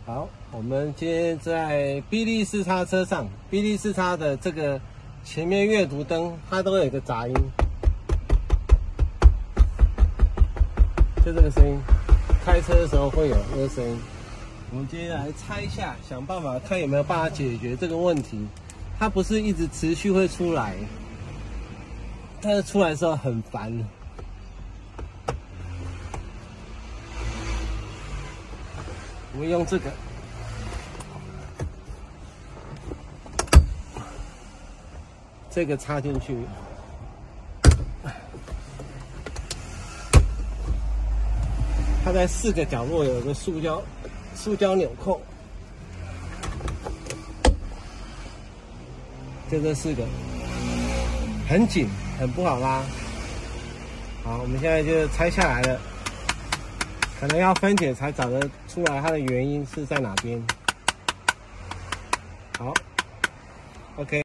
好，我们今天在比利四叉车上，比利四叉的这个前面阅读灯，它都有一个杂音，就这个声音，开车的时候会有这个声音。我们今天来拆一下，想办法看有没有办法解决这个问题。它不是一直持续会出来，但是出来的时候很烦。我们用这个插进去，它在4个角落有一个塑胶纽扣，就这4个，很紧，很不好拉。好，我们现在就拆下来了。可能要分解才找得出来它的原因是在哪边。好 ，OK。